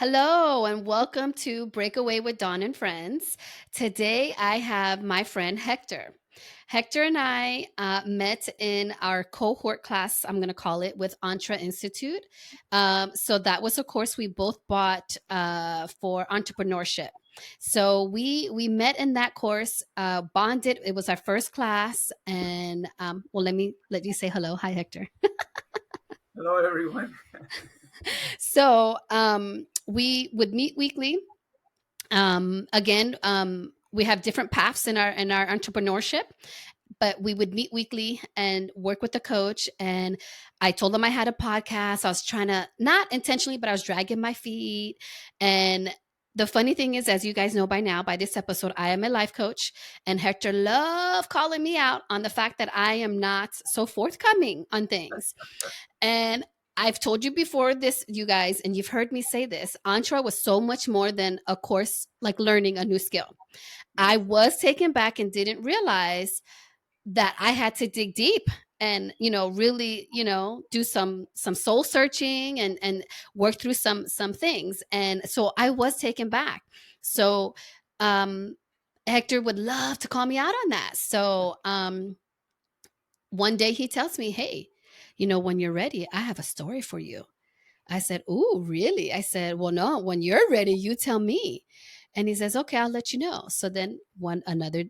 Hello, and welcome to Breakaway with Dawn and Friends. Today, I have my friend Hector. Hector and I met in our cohort class, I'm going to call it, with Entre Institute. So that was a course we both bought for entrepreneurship. So we met in that course, bonded. It was our first class, and well, let you say hello. Hi, Hector. Hello, everyone. So we would meet weekly. Again, we have different paths in our entrepreneurship, but we would meet weekly and work with the coach. And I told him I had a podcast. I was trying to, not intentionally, but I was dragging my feet. And the funny thing is, as you guys know by now, by this episode, I am a life coach, and Hector loved calling me out on the fact that I am not so forthcoming on things. And I've told you before this, you guys, and you've heard me say this. Entra was so much more than a course like learning a new skill. I Yes. was taken back and didn't realize that I had to dig deep and really do some soul searching and work through some things. And so I was taken back. So um Hector would love to call me out on that. So one day he tells me, "Hey, when you're ready, I have a story for you." I said, "Ooh, really?" I said, "Well, no, when you're ready, you tell me." And he says, "Okay, I'll let you know." So then one another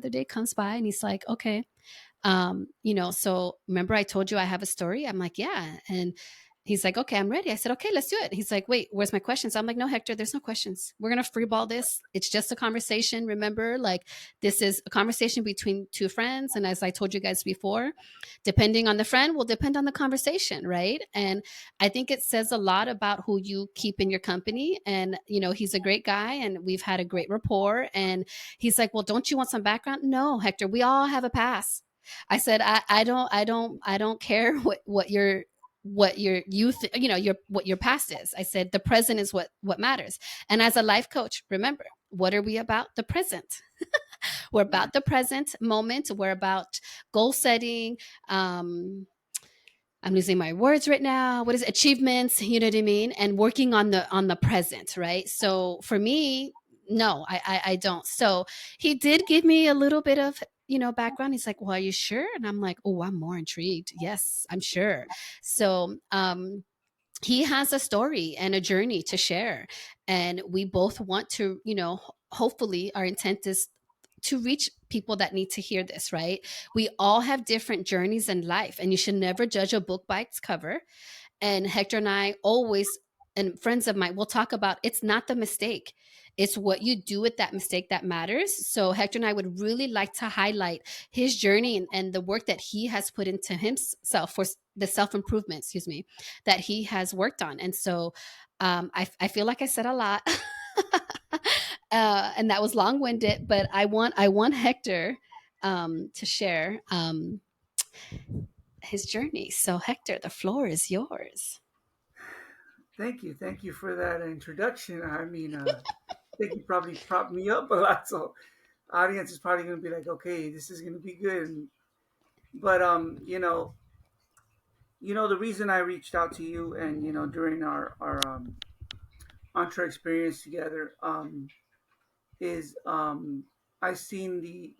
day comes by and he's like, "Okay, so remember I told you I have a story?" I'm like, "Yeah." And he's like, "Okay, I'm ready." I said, "Okay, let's do it." He's like, "Wait, where's my questions?" I'm like, "No, Hector, there's no questions. We're going to freeball this. It's just a conversation. Remember, like, this is a conversation between two friends. And as I told you guys before, depending on the friend will depend on the conversation, right?" And I think it says a lot about who you keep in your company. And, he's a great guy and we've had a great rapport. And he's like, "Well, don't you want some background?" "No, Hector, we all have a past." I said, I don't care what your youth, your what your past is. I said the present is what matters. And as a life coach, remember, what are we about? The present. We're Yeah. about the present moment. We're about goal setting. Um, I'm losing my words right now. What is it? Achievements? You know what I mean? And working on the present, right? So for me, no, I don't. So he did give me a little bit of background. He's like, "Well, are you sure?" And I'm like, "Oh, I'm more intrigued. Yes, I'm sure." So he has a story and a journey to share, and we both want to, hopefully our intent is to reach people that need to hear this, right? We all have different journeys in life, and you should never judge a book by its cover. And Hector and I always, and friends of mine, will talk about, it's not the mistake, it's what you do with that mistake that matters. So Hector and I would really like to highlight his journey and the work that he has put into himself for the self-improvement, excuse me, that he has worked on. And so I feel like I said a lot. And that was long-winded, but I want Hector to share his journey. So Hector, the floor is yours. Thank you. Thank you for that introduction. I think you probably propped me up a lot, so audience is probably going to be like, "Okay, this is going to be good." But the reason I reached out to you, and during our entre experience together, is I seen the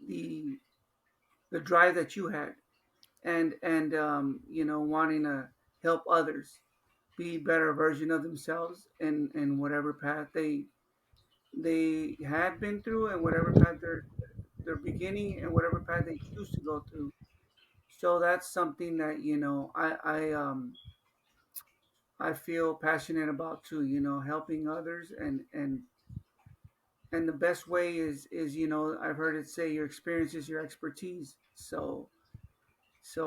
drive that you had, and wanting to help others be better version of themselves in whatever path they had been through, and whatever path they're beginning, and whatever path they choose to go through. So that's something that I feel passionate about too. Helping others, and the best way is I've heard it say your experience is your expertise. So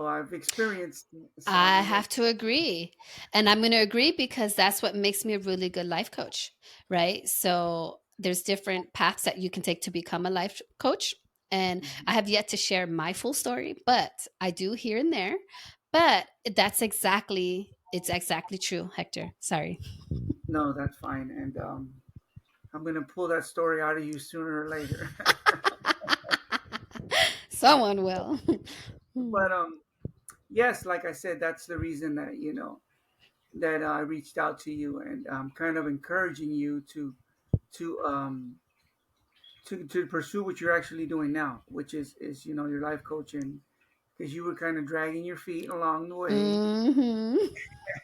I've experienced I some of. have to agree. And I'm going to agree because that's what makes me a really good life coach, right? So there's different paths that you can take to become a life coach. And I Mhm. have yet to share my full story, but I do here and there. But it's exactly true, Hector. Sorry. No, that's fine, and I'm gonna pull that story out of you sooner or later. Someone will. But yes, like I said, that's the reason that that I reached out to you and kind of encouraging you to um, to pursue what you're actually doing now, which is your life coaching, because you were kind of dragging your feet along the way, Hmm.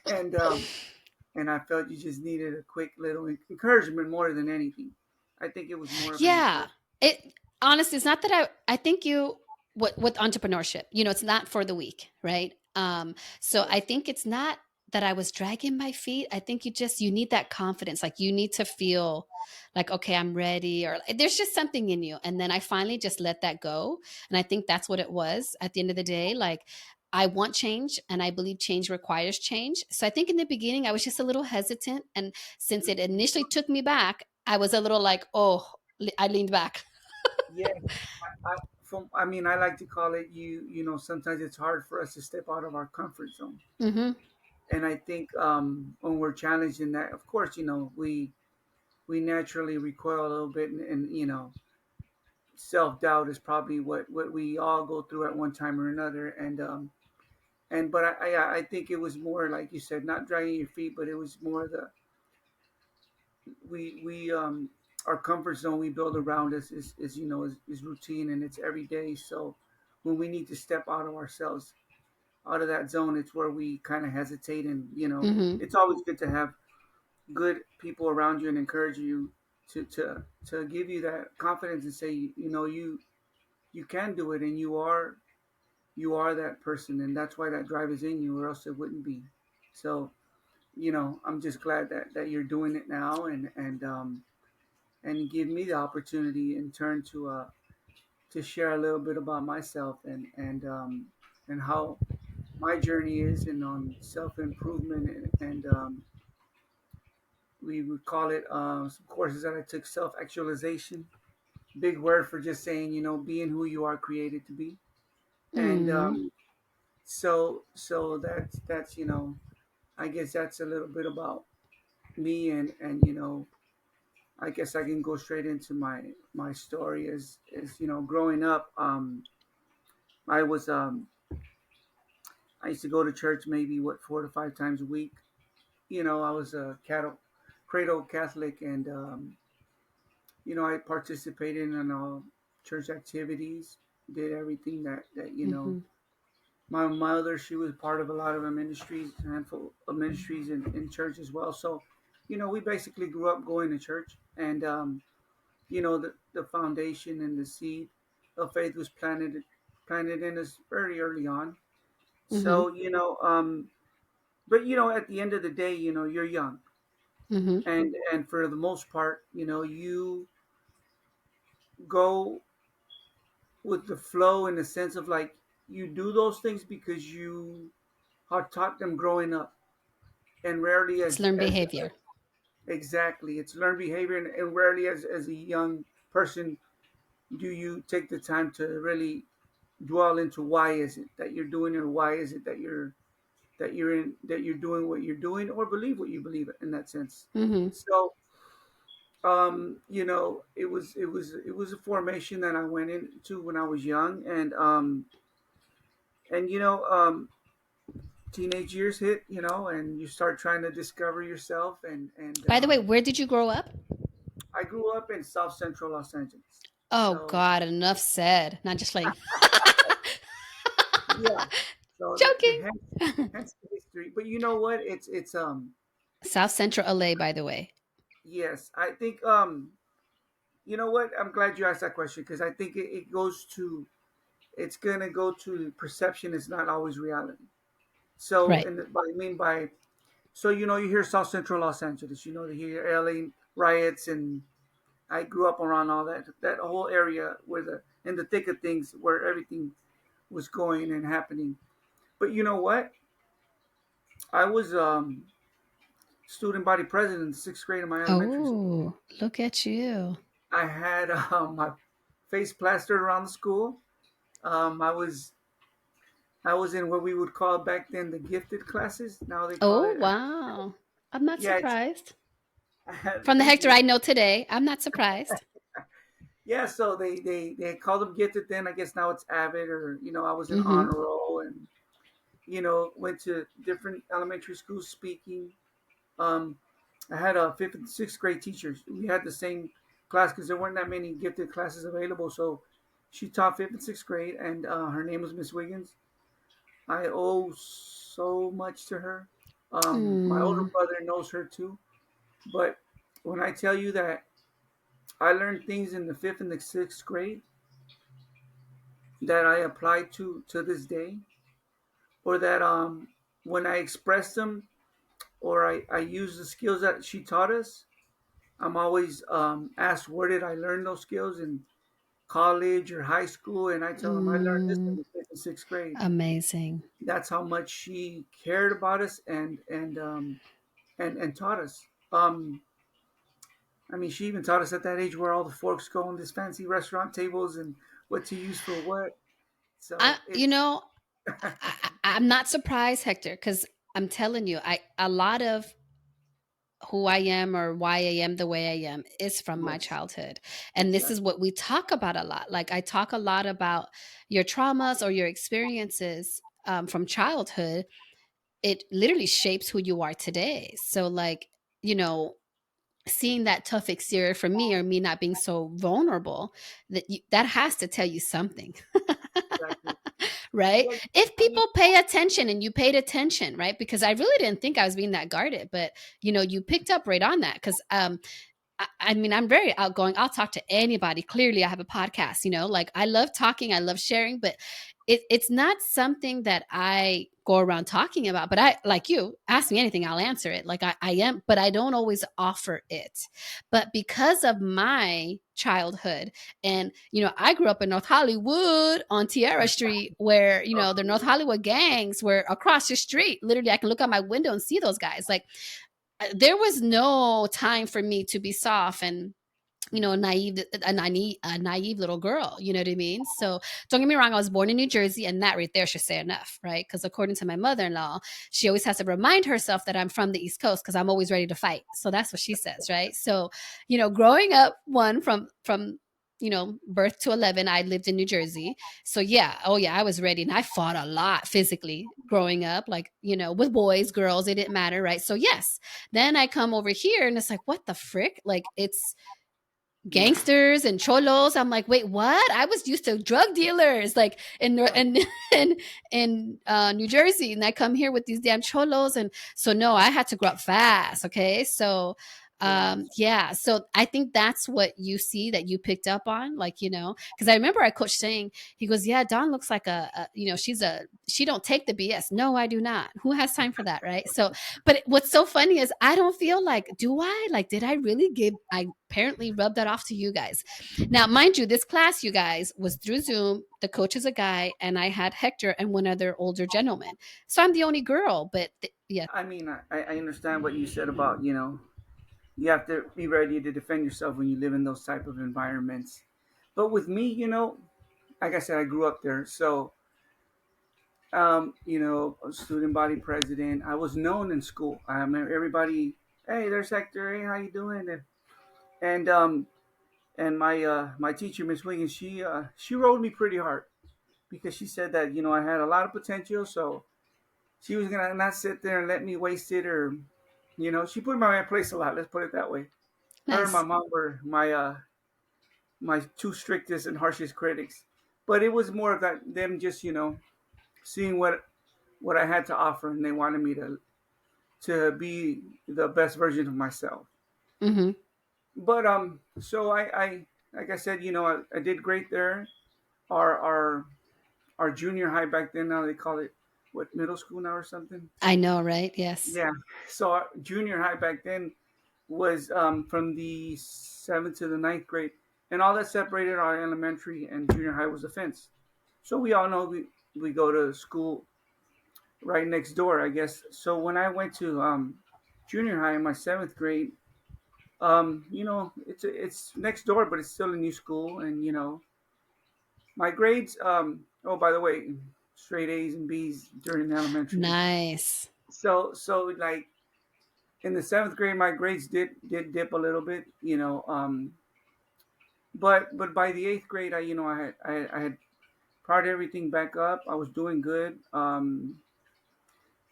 and I felt you just needed a quick little encouragement more than anything. I think it was more of an Yeah. encouragement. It honestly, it's not that I think you with entrepreneurship, it's not for the weak, right? So I Yes. think it's not that I was dragging my feet. I think you need that confidence. Like you need to feel like, okay, I'm ready, or there's just something in you. And then I finally just let that go. And I think that's what it was at the end of the day. Like I want change and I believe change requires change. So I think in the beginning I was just a little hesitant. And since it initially took me back, I was a little like, oh, I leaned back. Yes. I mean, I like to call it sometimes it's hard for us to step out of our comfort zone. Mhm. And I think when we're challenged in that, of course, we naturally recoil a little bit, and self doubt is probably what we all go through at one time or another. And but I think it was more like you said, not dragging your feet, but it was more the we our comfort zone we build around us is routine and it's every day. So when we need to step out of ourselves, out of that zone, it's where we kind of hesitate. And Mhm. it's always good to have good people around you and encourage you to give you that confidence and say, you can do it, and you are that person, and that's why that drive is in you, or else it wouldn't be. So I'm just glad that you're doing it now, and give me the opportunity in turn to share a little bit about myself, and how my journey is, and on self improvement, and we would call it some courses that I took, self actualization. Big word for just saying, being who you are created to be. And Mm. so that's I guess that's a little bit about me, and I guess I can go straight into my story. As growing up, I was I used to go to church maybe 4 to 5 times a week. I was a cradle Catholic, and I participated in all church activities, did everything that. Mhm. My mother, she was part of a lot of the ministries, a handful of ministries in church as well. So, we basically grew up going to church, and the foundation and the seed of faith was planted in us very early on. Mhm. So, but at the end of the day, you're young, Mhm. and for the most part, you go with the flow, in the sense of, like, you do those things because you are taught them growing up, and rarely It's as learned as behavior. exactly, it's learned behavior, and rarely as a young person do you take the time to really dwell into why is it that you're doing it, or why is it that you're doing what you're doing, or believe what you believe, in that sense. Mhm. So it was a formation that I went into when I was young, and teenage years hit, and you start trying to discover yourself, and By the way, where did you grow up? I grew up in South Central Los Angeles. Oh So God, enough said. Not just like yeah, so the joking. hence the history. But you know what? It's South Central LA, by the way. yes, I think you know what? I'm glad you asked that question, because I think it's gonna go to perception is not always reality. So, Right. and I mean by, so you hear South Central Los Angeles, you hear LA riots, and I grew up around all that whole area where the in the thick of things, where everything was going and happening. But you know what? I was student body president in the sixth grade of my elementary school. Oh, look at you. I had my face plastered around the school. I was in what we would call back then the gifted classes. Now they call Oh, it, wow. I'm not yeah, it's surprised. From the thank Hector you. I know today, I'm not surprised. Yeah, so they called them gifted then. I guess now it's avid, or I was in Mhm. honor roll, and went to different elementary schools speaking. Um, I had a fifth and sixth grade teachers. We had the same class because there weren't that many gifted classes available. So she taught fifth and sixth grade, and her name was Miss Wiggins. I owe so much to her. My older Mm, brother knows her too. But when I tell you that I learned things in the fifth and the sixth grade that I apply to this day, or that when I express them or I use the skills that she taught us, I'm always asked where did I learn those skills in college or high school, and I tell them I learned this in mm, the fifth and sixth grade. amazing. That's how much she cared about us and taught us. I mean, she even taught us at that age where all the forks go on these fancy restaurant tables and what to use for what. I, So you it's know, I'm not surprised, Hector, because I'm telling you, I a lot of who I am or why I am the way I am is from my yes, childhood. And this is exactly, what we talk about a lot. Like I talk a lot about your traumas or your experiences from childhood. It literally shapes who you are today. So, like, you know, seeing that tough exterior from me or me not being so vulnerable, that has to tell you something. exactly. Right? Well, If I mean, people pay attention and you paid attention, right? Because I really didn't think I was being that guarded, but you picked up right on that. Because I mean, I'm very outgoing. I'll talk to anybody. Clearly, I have a podcast, like I love talking, I love sharing, but it's not something that I go around talking about. But I, like you, ask me anything, I'll answer it. Like I am, but I don't always offer it. But because of my childhood, and, I grew up in North Hollywood on Tierra Street, where, the North Hollywood gangs were across the street. Literally, I can look out my window and see those guys. Like, there was no time for me to be soft and a naive little girl. You know what I mean? So don't get me wrong. I was born in New Jersey, and that right there should say enough, right? Because according to my mother-in-law, she always has to remind herself that I'm from the East Coast because I'm always ready to fight. So that's what she says, right? So, growing up, one from birth to 11, I lived in New Jersey. So yeah, oh yeah, I was ready, and I fought a lot physically growing up, like, with boys, girls, it didn't matter, right? So yes, then I come over here, and it's like, what the frick? Like, it's yeah, gangsters and cholos. I'm like, wait, what? I was used to drug dealers, like in New Jersey, and I come here with these damn cholos, and so no, I had to grow up fast. Okay, so yeah. yeah, so I think that's what you see that you picked up on, like, because I remember our coach saying, he goes, yeah, Dawn looks like she don't take the BS. No, I do not. Who has time for that, right? So, but what's so funny is I don't feel like, do I? Like, did I really give? I apparently rubbed that off to you guys. Now, mind you, this class, you guys, was through Zoom. The coach is a guy, and I had Hector and one other older gentleman. So I'm the only girl, but yeah. I mean, I understand what you said about you have to be ready to defend yourself when you live in those type of environments. But with me, like I said, I grew up there, so a student body president. I was known in school. I remember everybody. Hey, there's Hector. Hey, how you doing? And my teacher, Miss Wiggins, she rode me pretty hard because she said that I had a lot of potential. So she was gonna not sit there and let me waste it, or she put me in my place a lot. Let's put it that way. Her and my Nice. mom were my two strictest and harshest critics, but it was more of that them just seeing what I had to offer, and they wanted me to be the best version of myself. Mm-hmm. But so I like I said, I did great there. Our our our junior high back then, now they call it what, middle school now or something. I know, right? Yes. Yeah. So our junior high back then was from the seventh to the ninth grade, and all that separated our elementary and junior high was a fence. So we all know we go to school right next door, I guess. So when I went to junior high in my seventh grade, it's next door, but it's still a new school, and my grades. Oh, by the way, straight A's and B's during elementary. Nice. So like in the seventh grade, my grades did dip a little bit, but by the eighth grade, I had I had pried everything back up. I was doing good.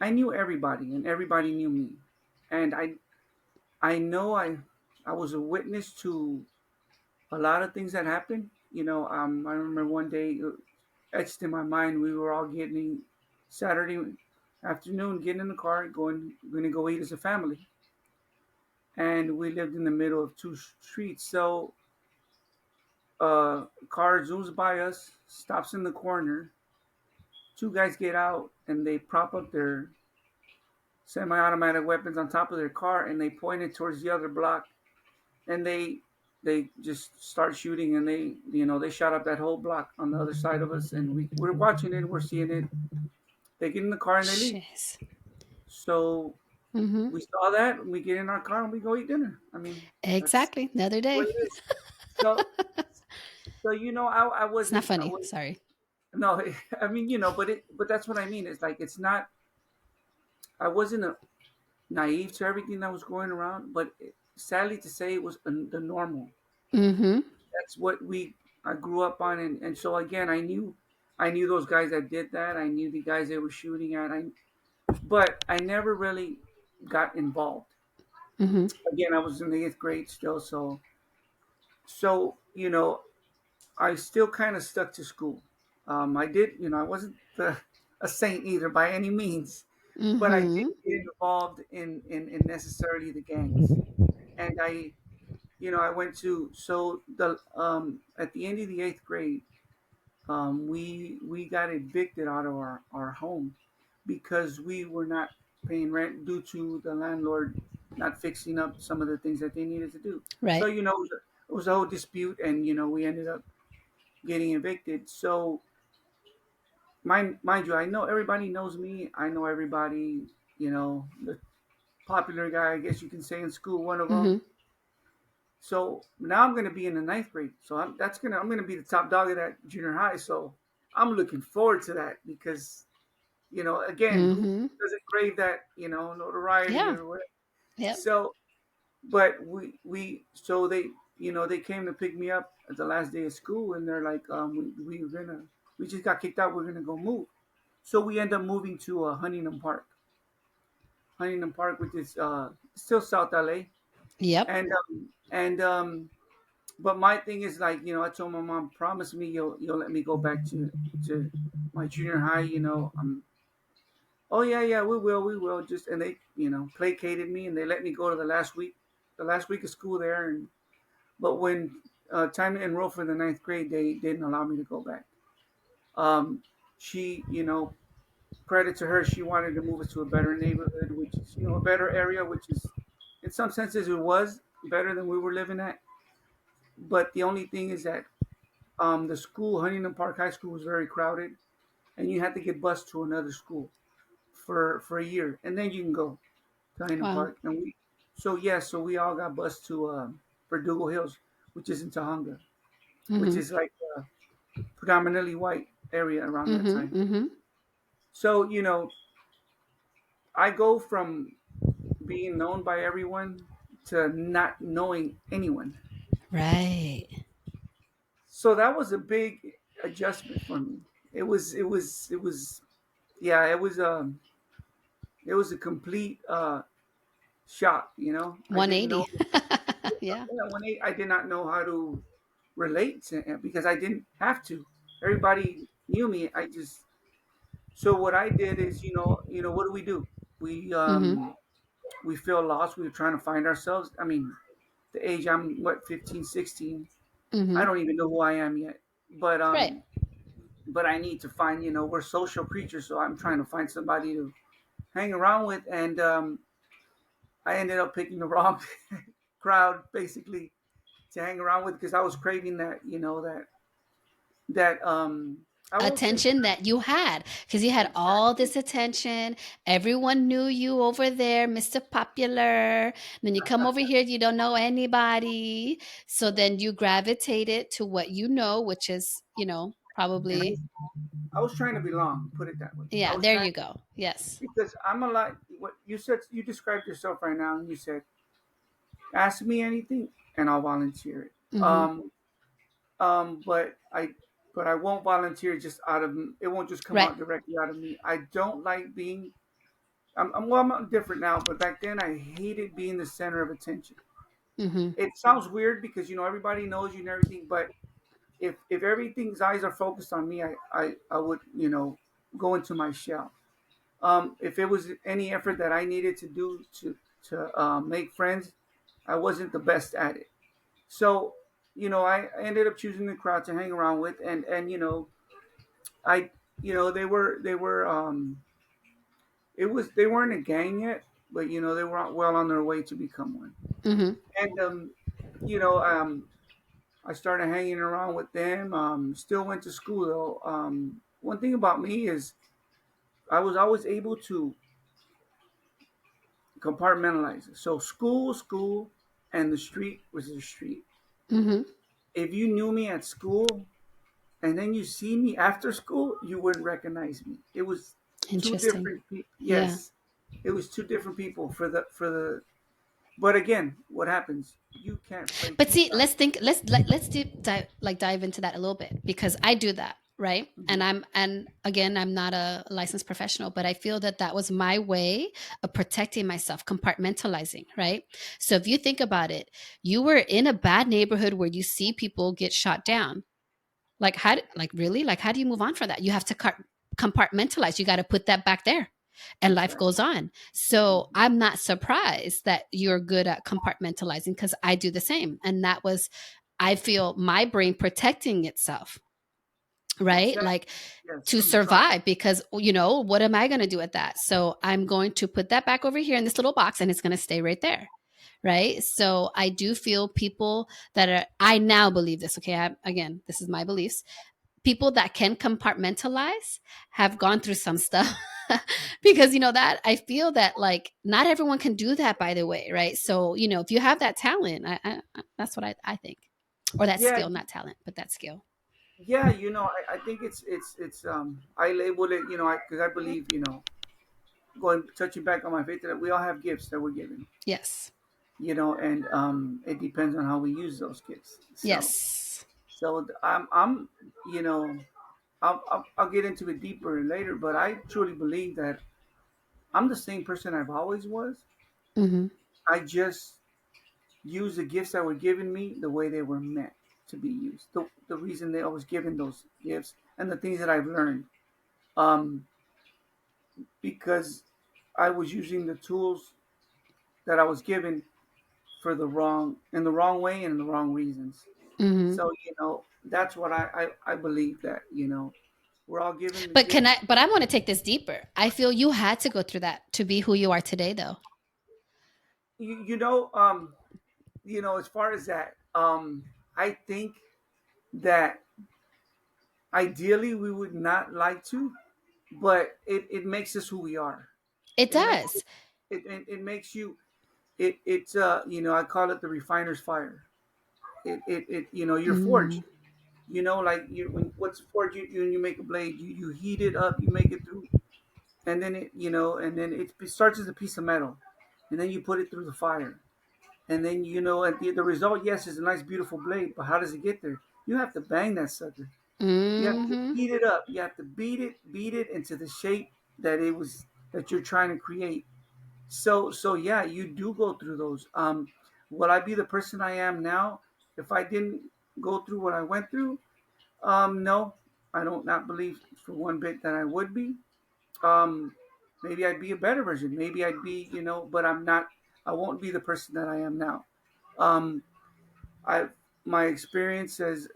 I knew everybody, and everybody knew me, and I know I was a witness to a lot of things that happened. I remember one day, etched in my mind. We were all getting Saturday afternoon, getting in the car, going to go eat as a family, and we lived in the middle of two streets. So, car zooms by us, stops in the corner. Two guys get out, and they prop up their semi-automatic weapons on top of their car, and they point it towards the other block, and they just start shooting, and they shot up that whole block on the other side of us, and we're watching it, we're seeing it. They get in the car and they leave. Jeez. So Mhm. we saw that, and we get in our car and we go eat dinner. I mean, that's Exactly, another what day. it is. So I It's not wasn't I funny, was sorry. no. I mean, but that's what I mean. It's like it's not. I wasn't naive to everything that was going around, but sadly to say, it was the normal. Mhm, That's what we I grew up on, and so again, I knew those guys that did that. I knew the guys they were shooting at. But I never really got involved. mhm, Again, I was in the eighth grade still, so I still kind of stuck to school. I did, I wasn't a saint either by any means, but I mhm. didn't get involved in necessarily the gangs. And I went to so the at the end of the eighth grade, we got evicted out of our home because we were not paying rent due to the landlord not fixing up some of the things that they needed to do. So Right. it was a whole dispute, and we ended up getting evicted. So mind you, I know everybody knows me. I know everybody. The popular guy, I guess you can say in school, one of them. Mhm, So now I'm going to be in the ninth grade. So I'm going to be the top dog of that junior high. So I'm looking forward to that because again, who mhm. doesn't crave that notoriety Yeah, or whatever. yep, So, but so they came to pick me up at the last day of school, and they're like, we just got kicked out. We're gonna go move. So we end up moving to Huntington Park, which is still South LA, yep. and but my thing is like, I told my mom, promise me you'll let me go back to my junior high. Oh yeah, yeah, we will. Just and they placated me, and they let me go to the last week of school there. And but when time to enroll for the ninth grade, they didn't allow me to go back. Um, she, credit to her, she wanted to move us to a better neighborhood, which is a better area, which is in some senses it was better than we were living at. But the only thing is that the school, Huntington Park High School, was very crowded, and you had to get bused to another school for a year, and then you can go to Huntington Wow. Park. And so we all got bused to Verdugo Hills, which is in Tahunga, which Mhm, is like a predominantly white area around that mhm, time. mhm. So I go from being known by everyone to not knowing anyone. Right. So that was a big adjustment for me. It was yeah, it was a complete shock. I didn't know. 180. Yeah. I did not know how to relate to him because I didn't have to. Everybody knew me. So what I did is, what do we do? We Mhm, um we feel lost. We were trying to find ourselves. I mean, the age I'm 15, 16. I mhm. don't even know who I am yet. But Right. I need to find. We're social creatures, so I'm trying to find somebody to hang around with, and I ended up picking the wrong crowd, basically, to hang around with because I was craving that, that I won't say Attention that you had, because you had all exactly. this attention. Everyone knew you over there, Mr. Popular. Then you come over here, you don't know anybody. So then you gravitated to what you know, which is, And probably, I was trying to belong, put it that way. I yeah, was there trying you go. Yes. because I'm a lot. What you said, you described yourself right now, and you said, "Ask me anything, and I'll volunteer it." Mhm. But I won't volunteer just out of it. Won't just come Right. out directly out of me. I don't like being I'm different now, but back then I hated being the center of attention. Mhm. It sounds weird because everybody knows you and everything, but if everything's eyes are focused on me, I would go into my shell. If it was any effort that I needed to do to make friends, I wasn't the best at it. So I ended up choosing the crowd to hang around with, and I they were they weren't a gang yet, but they were well on their way to become one. Mhm. And you know I started hanging around with them. Still went to school though. One thing about me is I was always able to compartmentalize it. So school, and the street was the street. Mhm. If you knew me at school and then you see me after school, you wouldn't recognize me. It was two Interesting. different people. Yeah. Yes, it was two different people for the. But again, what happens? You can't play But two see, sides. let's dive into that a little bit because I do that, right? Mhm. And again, I'm not a licensed professional, but I feel that that was my way of protecting myself, compartmentalizing, right? So if you think about it, you were in a bad neighborhood where you see people get shot down. Like like really? Like how do you move on from that? You have to compartmentalize. You got to put that back there. And life Exactly. goes on. So Mhm. I'm not surprised that you're good at compartmentalizing because I do the same. And that was, I feel my brain protecting itself, right? Exactly. Like Yes, to from the trauma. survive because what am I going to do with that? So I'm going to put that back over here in this little box and it's going to stay right there. Right. So I do feel people that are, I now believe this. Okay. Again, this is my beliefs. People that can compartmentalize have gone through some stuff because that I feel that like not everyone can do that, by the way, right? So if you have that talent, that's what I think, or that Yeah, skill, not talent, but that skill. yeah. I think it's I labeled it, because I believe, going touching back on my faith, that we all have gifts that we're given, Yes. and it depends on how we use those gifts. So Yes. I'm you know I'll get into it deeper later, but I truly believe that I'm the same person I've always was. Hmm. I just use the gifts that were given me the way they were meant to be used. The reason they I was given those gifts and the things that I've learned, um, because I was using the tools that I was given for the wrong way and in the wrong reasons. Hmm. So that's what I believe, that we're all given the But gifts. but I want to take this deeper. I feel you had to go through that to be who you are today, though. You, you know as far as that, I think that ideally we would not like to, but it makes us who we are. It It makes does. it makes you, it's I call it the refiner's fire. You're Hmm. forged. Like what's forged, you make a blade, you heat it up, you make it through, and then it starts as a piece of metal, and then you put it through the fire, and then at the result, yes, is a nice beautiful blade, but how does it get there? You have to bang that sucker. You have to Hmm. heat it up. You have to beat it into the shape that you're trying to create. So yeah, you do go through those. Will I be the person I am now if I didn't go through what I went through? No, I don't not believe for one bit that I would be. Um, Maybe I'd be a better version. Maybe I'd be, but I'm not. I won't be the person that I am now. Um, I My experience has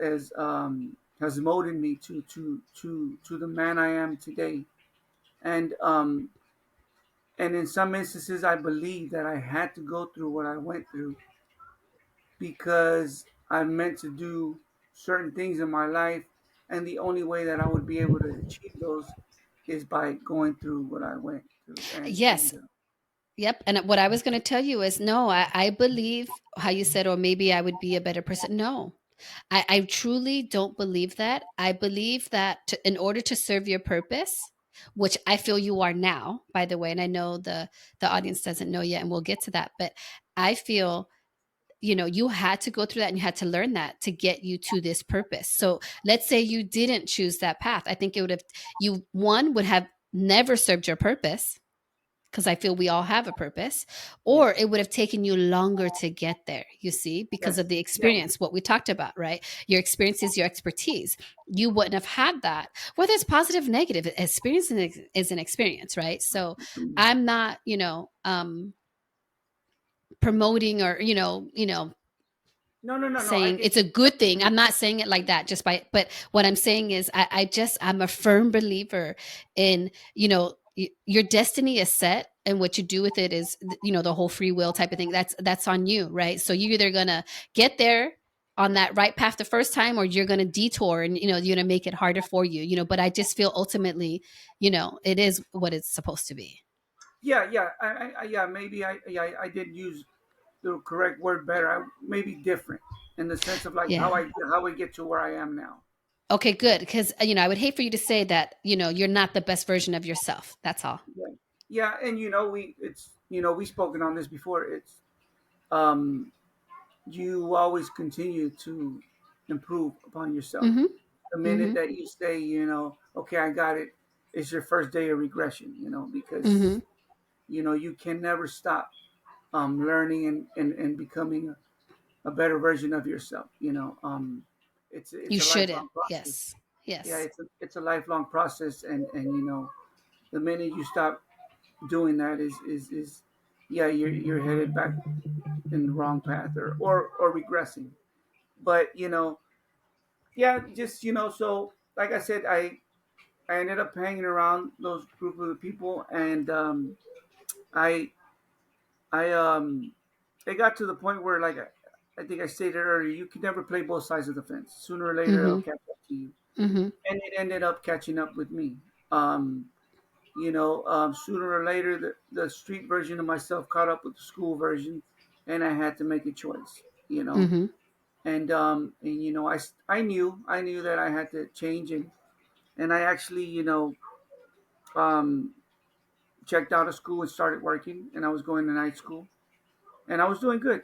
molded me to the man I am today, and and in some instances, I believe that I had to go through what I went through because I'm meant to do certain things in my life, and the only way that I would be able to achieve those is by going through what I went through. Yes. Yep. And what I was going to tell you is no, I believe how you said, or maybe I would be a better person. No, I truly don't believe that. I believe that in order to serve your purpose, which I feel you are now, by the way, and I know the audience doesn't know yet, and we'll get to that, but I feel you had to go through that and you had to learn that to get you to this purpose. So let's say you didn't choose that path. I think it would have, you one would have never served your purpose, because I feel we all have a purpose, or Yes. it would have taken you longer to get there, you see, because of Yes. the Yeah. experience, what we talked about, right? Your experience is your expertise. You wouldn't have had that, whether it's positive, negative. Experience is an experience, right? So I'm not, promoting or, No, no, no, no. I saying get it's a you. good thing. I'm not saying it like that just by, but what I'm saying is I'm a firm believer in, your destiny is set and what you do with it is, the whole free will type of thing. That's on you, right? So you're either going to get there on that right path the first time, or you're going to detour and, you're going to make it harder for you, but I just feel ultimately, it is what it's supposed to be. Yeah, yeah, yeah. Maybe I did use the correct word better. Maybe different in the sense of like Yeah. how I get to where I am now. Okay, good. Because, I would hate for you to say that, you're not the best version of yourself. That's all. Yeah, yeah, and we spoken on this before. It's um you always continue to improve upon yourself. Mm-hmm. The minute Mm-hmm. that you say, okay, I got it, it's your first day of regression. Mm-hmm. Because you can never stop learning and becoming a better version of yourself. It's You a shouldn't. lifelong process. Yes. Yeah, Yes. it's a lifelong process, and the minute you stop doing that is yeah, you're headed back in the wrong path or regressing. But yeah, just so like I said, I ended up hanging around those group of people, and I I it got to the point where, like, I think I stated earlier, you can never play both sides of the fence. Sooner or later, it'll Mm-hmm. catch up to you, Mm-hmm. and it ended up catching up with me. Um, Sooner or later, the street version of myself caught up with the school version, and I had to make a choice. Mm-hmm. And I knew that I had to change, and I actually um, checked out of school and started working, and I was going to night school, and I was doing good.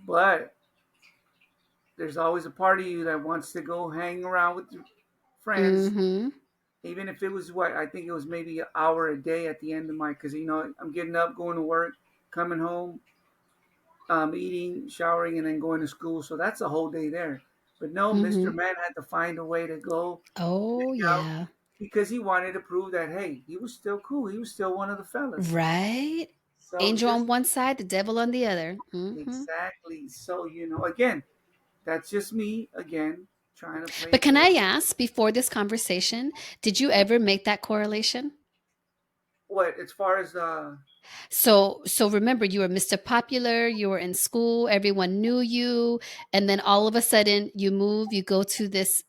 But there's always a part of you that wants to go hang around with your friends, Mm-hmm. even if it was what I think it was maybe an hour a day at the end of my, because I'm getting up, going to work, coming home, eating, showering, and then going to school. So that's a whole day there. But no, Mr. Mm-hmm. Man had to find a way to go Oh hang out yeah. because he wanted to prove that, hey, he was still cool. He was still one of the fellas. Right? So Angel just on one side, the devil on the other. Mm-hmm. exactly. So again, that's just me again trying to play But can the I ask, before this conversation, did you ever make that correlation? what as far as So remember, you were Mr. Popular, you were in school, everyone knew you, and then all of a sudden you move, you go to this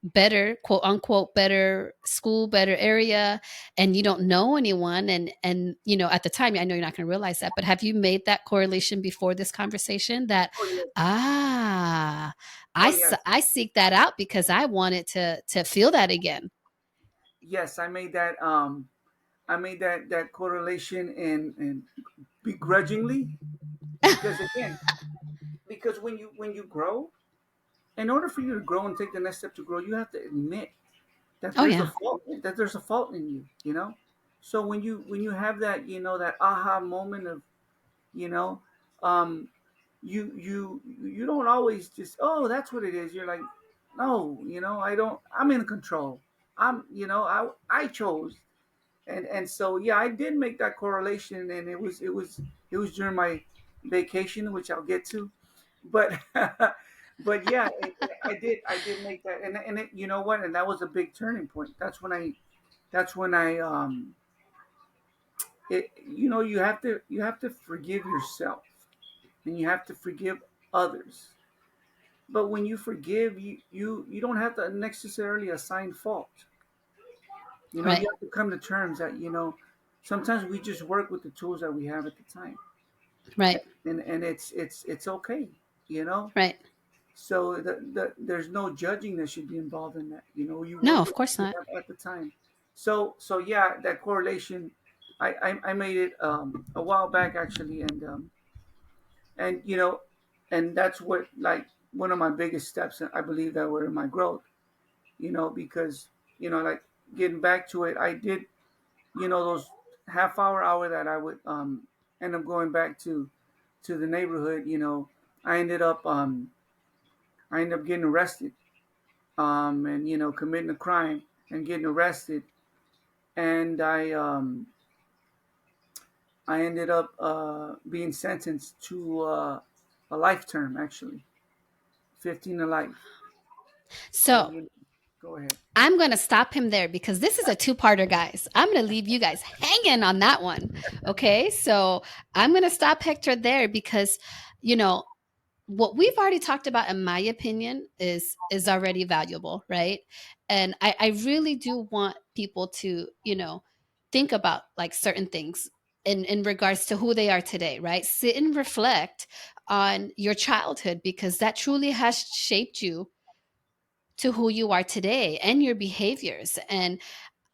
better, quote unquote, better school, better area, and you don't know anyone, and at the time, I know you're not going to realize that, but have you made that correlation before this conversation that, oh yes, ah, oh yes, I seek that out because I wanted to feel that again. yes, I made that correlation and begrudgingly because again, because when you grow, in order for you to grow and take the next step to grow, you have to admit that Oh there's a yeah. fault, in you. So when you have that aha moment of you know um you don't always just, oh, that's what it is. You're like, no, I don't, I'm in control. I chose. And so yeah, I did make that correlation, and it was during my vacation, which I'll get to. But but yeah, I did make that. You know what, and that was a big turning point. That's when I you have to forgive yourself, and you have to forgive others. But when you forgive, you don't have to necessarily assign fault. Right. You have to come to terms that sometimes we just work with the tools that we have at the time, Right. and it's okay. you know Right. so there's no judging that should be involved in that. You No, work of with what course you not. have at the time. So yeah, that correlation, I made it a while back actually, and and that's what, like, one of my biggest steps, I believe, that were in my growth. Because like, getting back to it, I did those half hour that I would end up going back to the neighborhood, I ended up getting arrested, and committing a crime and getting arrested, and I ended up being sentenced to a life term, actually, 15 to life. So And go ahead. I'm going to stop him there because this is a two-parter, guys. I'm going to leave you guys hanging on that one. Okay. So I'm going to stop Hector there because, you know, what we've already talked about, in my opinion, is already valuable, right? And I really do want people to, think about like certain things in regards to who they are today, right? Sit and reflect on your childhood because that truly has shaped you to who you are today and your behaviors. And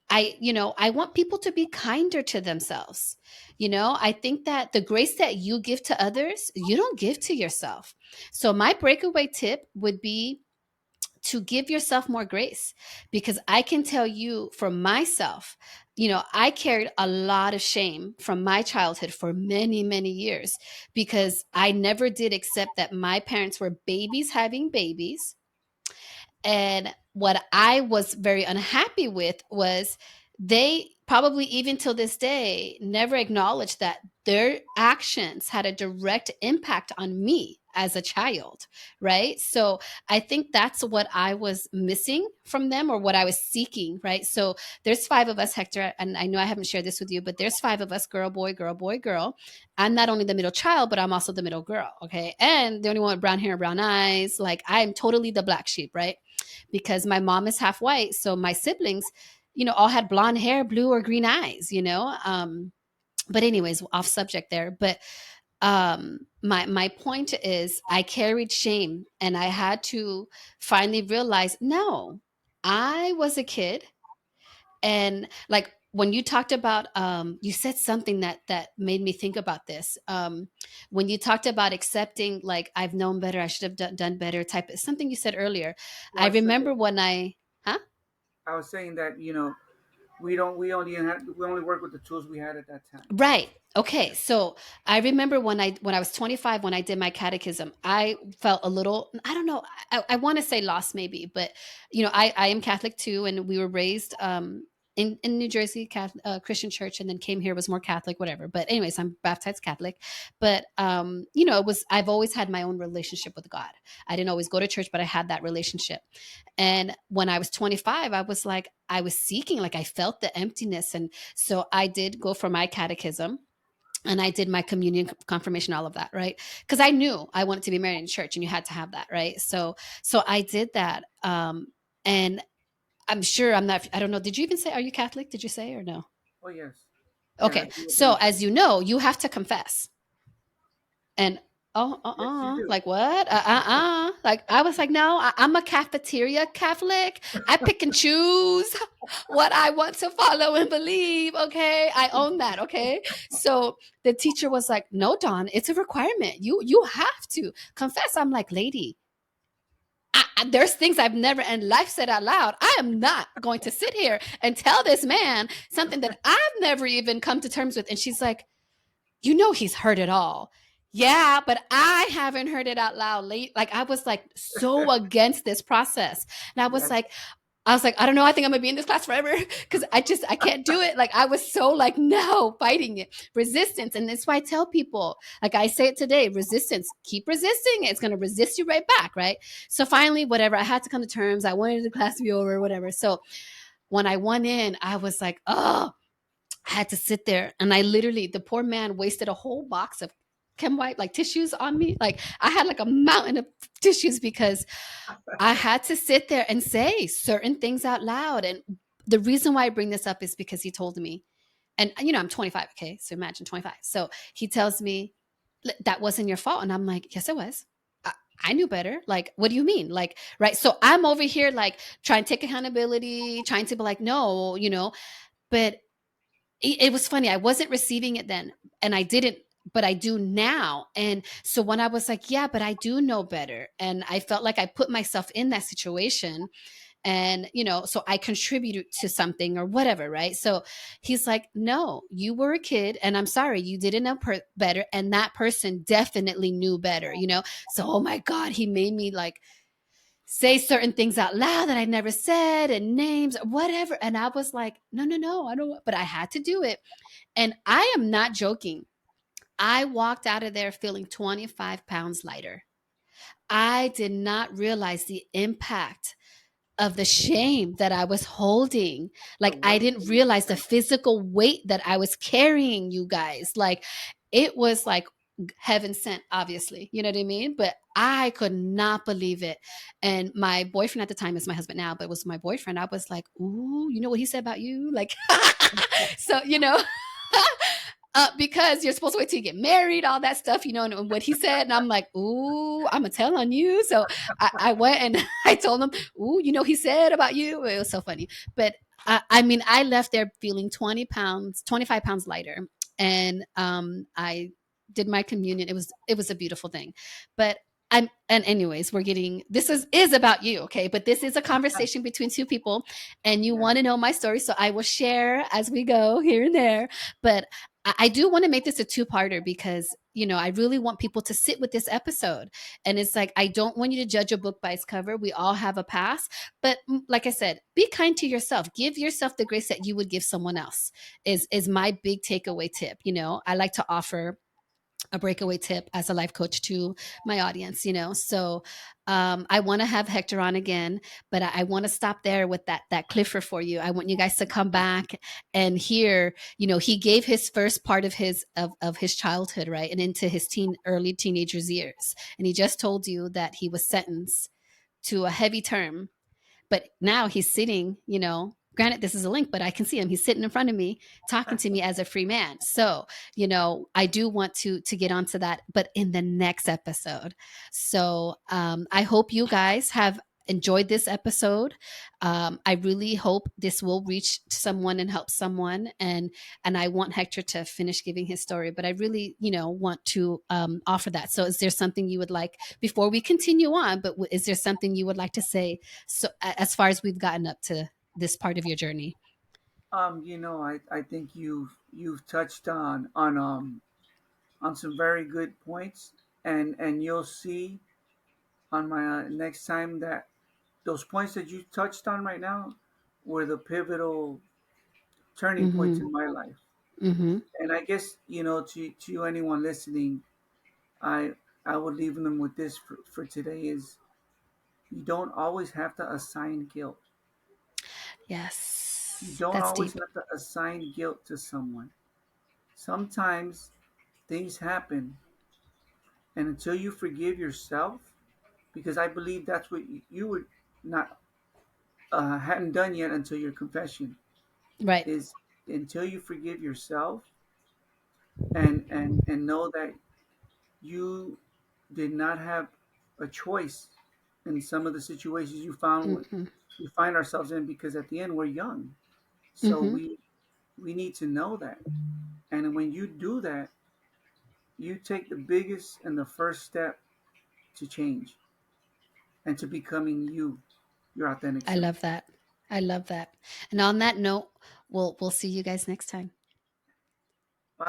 I want people to be kinder to themselves. I think that the grace that you give to others, you don't give to yourself. So my breakaway tip would be to give yourself more grace, because I can tell you for myself, I carried a lot of shame from my childhood for many, many years because I never did accept that my parents were babies having babies. And what I was very unhappy with was they probably, even till this day, never acknowledged that their actions had a direct impact on me as a child, right? So I think that's what I was missing from them, or what I was seeking, right? So there's five of us, Hector, and I know I haven't shared this with you, but there's five of us: girl, boy, girl, boy, girl. I'm not only the middle child, but I'm also the middle girl, okay? And the only one with brown hair and brown eyes. Like, I'm totally the black sheep, right? Because my mom is half white. So my siblings, all had blonde hair, blue or green eyes. But anyways, off subject there. But my point is, I carried shame, and I had to finally realize, no, I was a kid. And like, when you talked about, you said something that made me think about this. When you talked about accepting, like, I've known better, I should have done better, type of something you said earlier. Well, I I said remember that when huh? I was saying that we only work with the tools we had at that time. Right. Okay. Yeah. So I remember when I was 25, when I did my catechism, I felt a little, I don't know, I want to say lost maybe, but I am Catholic too, and we were raised in New Jersey, Catholic, Christian church, and then came here, was more Catholic, whatever. But anyways, I'm baptized Catholic. But I've always had my own relationship with God. I didn't always go to church, but I had that relationship. And when I was 25, I was like, I was seeking, like, I felt the emptiness. And so I did go for my catechism, and I did my communion, confirmation, all of that, right? Because I knew I wanted to be married in church, and you had to have that, right? So I did that. And I'm sure I'm not, I don't know. Did you even say, are you Catholic? Did you say, or no? Oh yes. Yeah, I Okay. grew up in So the as you know, you have to confess. And oh, Yes, you do. like what? Like, I was like, no, I'm a cafeteria Catholic. I pick and choose what I want to follow and believe. Okay, I own that. Okay, so the teacher was like, no, Dawn, it's a requirement. You have to confess. I'm like, lady, there's things I've never in life said out loud. I am not going to sit here and tell this man something that I've never even come to terms with. And she's like, he's heard it all. Yeah, but I haven't heard it out loud late. Like, I was like so against this process. And Yes. I was like, I don't know, I think I'm gonna be in this class forever because I can't do it. Like, I was so like, no, fighting it. Resistance. And that's why I tell people, like I say it today, resistance, keep resisting it. It's gonna resist you right back, right? So finally, whatever, I had to come to terms. I wanted the class to be over, whatever. So when I went in, I was like, oh, I had to sit there, and I literally, the poor man wasted a whole box of chem wipe, like tissues on me. Like, I had like a mountain of tissues because I had to sit there and say certain things out loud. And the reason why I bring this up is because he told me, and I'm 25, okay? So imagine 25. So he tells me, that wasn't your fault. And I'm like, yes, it was. I knew better. Like, what do you mean? Like, right. So I'm over here, like, trying to take accountability, trying to be like, no, but it was funny. I wasn't receiving it then, and I didn't, but I do now. And so when I was like, yeah, but I do know better, and I felt like I put myself in that situation, and so I contributed to something or whatever, right? So he's like, no, you were a kid, and I'm sorry, you didn't know better, and that person definitely knew better. So, oh my god, he made me like say certain things out loud that I never said, and names, whatever. And I was like, no, no, no, I don't. But I had to do it. And I am not joking. I walked out of there feeling 25 pounds lighter. I did not realize the impact of the shame that I was holding. The Like, I weight. didn't realize the physical weight that I was carrying, you guys. Like, it was like heaven sent, obviously. You know what I mean? But I could not believe it. And my boyfriend at the time is my husband now, but it was my boyfriend. I was like, ooh, you know what he said about you? Like, so, because you're supposed to wait till you get married, all that stuff, and what he said. And I'm like, ooh, I'm gonna tell on you. So I went and I told him, ooh, he said about you. It was so funny. But I mean, I left there feeling 20 pounds, 25 pounds lighter. And I did my communion. It was a beautiful thing. But and anyways, we're getting, this is about you, okay? But this is a conversation between two people, and you Yeah. want to know my story, so I will share as we go here and there. But I do want to make this a two-parter because I really want people to sit with this episode. And it's like, I don't want you to judge a book by its cover. We all have a past, but like I said, be kind to yourself. Give yourself the grace that you would give someone else. Is my big takeaway tip. I like to offer a breakaway tip as a life coach to my audience. So I want to have Hector on again, but I want to stop there with that cliffer for you. I want you guys to come back and hear, he gave his first part of his childhood, right? And into his early teenagers years. And he just told you that he was sentenced to a heavy term, but now he's sitting, granted, this is a link, but I can see him. He's sitting in front of me, talking to me as a free man. So, I do want to get onto that, but in the next episode. So I hope you guys have enjoyed this episode. I really hope this will reach someone and help someone. And I want Hector to finish giving his story, but I really, want to offer that. So is there something you would like before we continue on, but is there something you would like to say, so as far as we've gotten up to this part of your journey? I think you've touched on some very good points, and you'll see on my next time that those points that you touched on right now were the pivotal turning points Mm-hmm. in my life. Mm-hmm. And I guess to anyone listening, I I would leave them with this for today is you don't always have to assign guilt. You Yes, don't that's always deep. have to assign guilt to someone. Sometimes things happen, and until you forgive yourself, because I believe that's what you would not hadn't done yet until your confession Right. is until you forgive yourself and know that you did not have a choice in some of the situations Mm-hmm. we find ourselves in, because at the end we're young, so Mm-hmm. we need to know that. And when you do that, you take the biggest and the first step to change and to becoming your authentic I self. love that. I love that. And on that note, we'll see you guys next time.